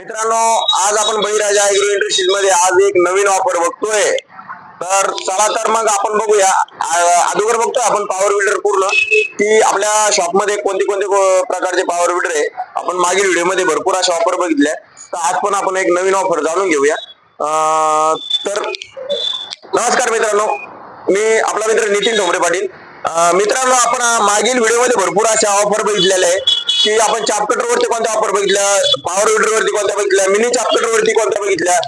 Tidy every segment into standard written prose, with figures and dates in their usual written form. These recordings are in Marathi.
मित्रांनो, आज आपण बळीराजा ऍग्रो इंडस्ट्रीज मध्ये आज एक नवीन ऑफर बघतोय। तर चला तर मग आपण बघूया। अगोदर बघतोय आपण पॉवर विडर पूर्ण की आपल्या शॉप मध्ये कोणते कोणते प्रकारचे पॉवर विडर आहे। आपण मागील व्हिडिओ मध्ये भरपूर अशा ऑफर बघितल्या, तर आज पण आपण एक नवीन ऑफर जाणून घेऊया। तर नमस्कार मित्रांनो, मी आपला मित्र नितीन ठोंबरे पाटील। मित्रांनो, आपण मागील व्हिडिओ मध्ये भरपूर अशा ऑफर बघितलेल्या आहे की आपण चाप कटर वरती कोणत्या ऑफर बघितल्या, पॉवर विडर वरती कोणत्या बघितल्या, मिनी चाप कटर वरती कोणत्या बघितल्या,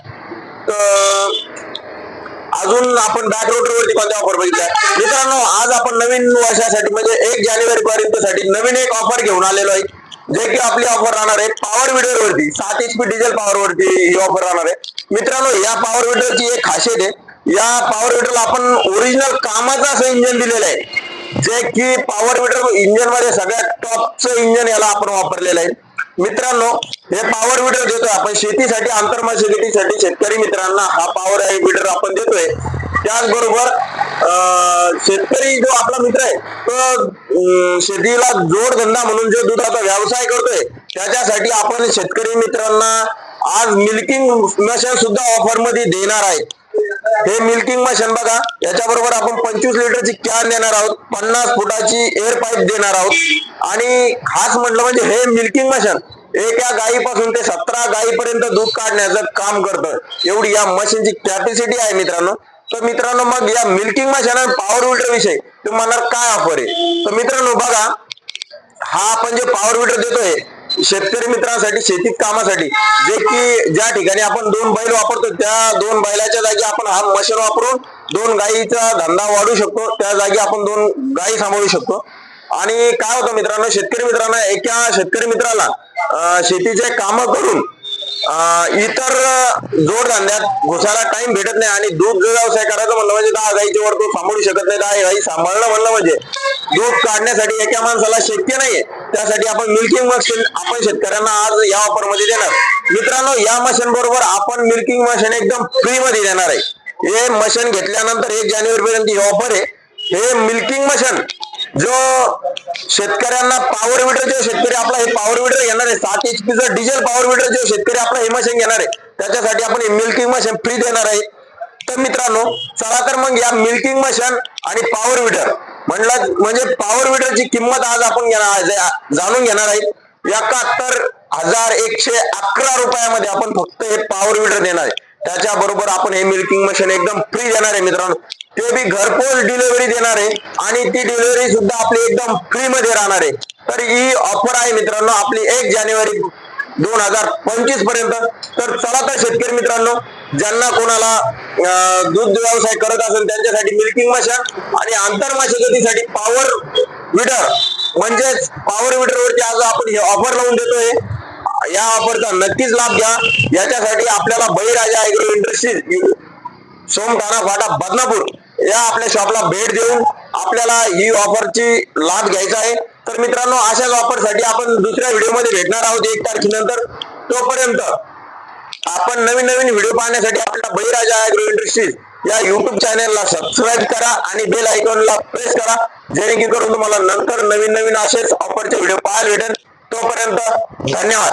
अजून आपण बॅक रोटर वरती कोणत्या ऑफर बघितल्या। मित्रांनो, आज आपण नवीन वर्षासाठी म्हणजे 1 जानेवारी पर्यंत साठी नवीन एक ऑफर घेऊन आलेलो आहे, जे की आपली ऑफर राहणार आहे पॉवर विडर वरती 7 HP डिझेल पॉवर वरती ही ऑफर राहणार आहे। मित्रांनो, या पॉवर विडरची एक खासियत आहे, या पॉवर विडरला आपण ओरिजिनल कामाचं असं इंजिन दिलेलं आहे, जे की पॉवर विडर इंजिन मध्ये सगळ्यात टॉपचं इंजिन याला आपण वापरलेलं आहे। मित्रांनो, हे पॉवर विडर देतोय आपण शेतीसाठी, आंतरमशागतीसाठी शेतकरी मित्रांना हा पॉवर विडर आपण देतोय। त्याचबरोबर शेतकरी जो आपला मित्र आहे तो शेतीला जोडधंदा म्हणून जो दुधाचा व्यवसाय करतोय, त्याच्यासाठी आपण शेतकरी मित्रांना आज मिल्किंग मशीन सुद्धा ऑफर मध्ये देणार आहे। हे मिल्किंग मशीन बघा, याच्याबरोबर आपण 25 लिटरची कॅन देणार आहोत, 50 फुटाची एअर पाईप देणार आहोत आणि खास म्हटलं म्हणजे हे मिल्किंग मशीन एका गायीपासून ते 17 गायीपर्यंत दूध काढण्याचं काम करतं, एवढी या मशीनची कॅपॅसिटी आहे मित्रांनो। तर मित्रांनो, मग या मिल्किंग मशीन आणि पॉवर विडर विषयी तुम्ही म्हणाल काय ऑफर आहे, तर मित्रांनो बघा, हा आपण जे पॉवर विडर देतोय शेतकरी मित्रांसाठी शेतीत कामासाठी, जे की ज्या ठिकाणी आपण 2 बैल वापरतो त्या 2 बैलाच्या जागी आपण हा मशीन वापरून 2 गायीचा धंदा वाढू शकतो, त्या जागी आपण 2 गायी सांभाळू शकतो। आणि काय होतं मित्रांनो, शेतकरी मित्रांना एका शेतकरी मित्राला शेतीचे काम करून इतर जोडधंद्यात घुसायला टाइम भेटत नाही आणि दूध व्यवसाय करायचं म्हणलं म्हणजे 10 गायीचे वर तो सांभाळू शकत नाही, 10 गायी सांभाळणं म्हणलं म्हणजे दूध काढण्यासाठी एका माणसाला शक्य नाहीये। त्यासाठी आपण मिल्किंग मशीन आपण शेतकऱ्यांना आज या ऑफर मध्ये देणार। मित्रांनो, या मशीन बरोबर आपण मिल्किंग मशीन एकदम फ्री मध्ये देणार आहे। हे मशीन घेतल्यानंतर 1 जानेवारी पर्यंत ही ऑफर आहे। हे मिल्किंग मशीन जो शेतकऱ्यांना पॉवर विडर, जो शेतकरी आपला हे पॉवर विडर घेणार आहे 7 HP चा डिझेल पॉवर विडर, जो शेतकरी आपला हे मशीन घेणार आहे त्याच्यासाठी आपण हे मिल्किंग मशीन फ्री देणार आहे। तर मित्रांनो, चला तर मग या मिल्किंग मशीन आणि पॉवर विडर म्हणलं म्हणजे पॉवर विडरची किंमत आज आपण जाणून घेणार आहे। 71,111 रुपयामध्ये आपण फक्त हे पॉवर विडर देणार आहे। त्याच्याबरोबर आपण हे मिल्किंग मशीन एकदम फ्री देणार आहे मित्रांनो, ते बी घरपोच डिलिव्हरी देणार आहे आणि ती डिलिव्हरी सुद्धा आपली एकदम फ्री मध्ये राहणार आहे। तर ही ऑफर आहे मित्रांनो आपली 1 जानेवारी 2025 पर्यंत। तर चला तर शेतकरी मित्रांनो, ज्यांना कोणाला दूध व्यवसाय करत असेल त्यांच्यासाठी मिल्किंग मशीन आणि आंतरमशागतीसाठी पॉवर विडर म्हणजेच पॉवर विडर वरती आज आपण हे ऑफर लावून देतोय। या ऑफरचा नक्कीच लाभ घ्या। याच्यासाठी आपल्याला बळीराजा ऍग्रो इंडस्ट्रीज सोमठाणा फाटा बदनापूर या आपल्या शॉपला भेट देऊन आपल्याला ही ऑफरची लाभ घ्यायचा आहे। तर मित्रांनो, अशाच ऑफर साठी आपण दुसऱ्या व्हिडिओ मध्ये भेटणार आहोत 1 तारखेनंतर। तोपर्यंत आपण नवीन नवीन व्हिडिओ पाहण्यासाठी आपल्या बळीराजा ऍग्रो इंडस्ट्रीज या YouTube चॅनलला सबस्क्राईब करा आणि बेल आयकॉनला प्रेस करा, जेणेकरून तुम्हाला नंतर नवीन नवीन असेच ऑफरचे व्हिडिओ पाहायला भेटेल। तोपर्यंत धन्यवाद।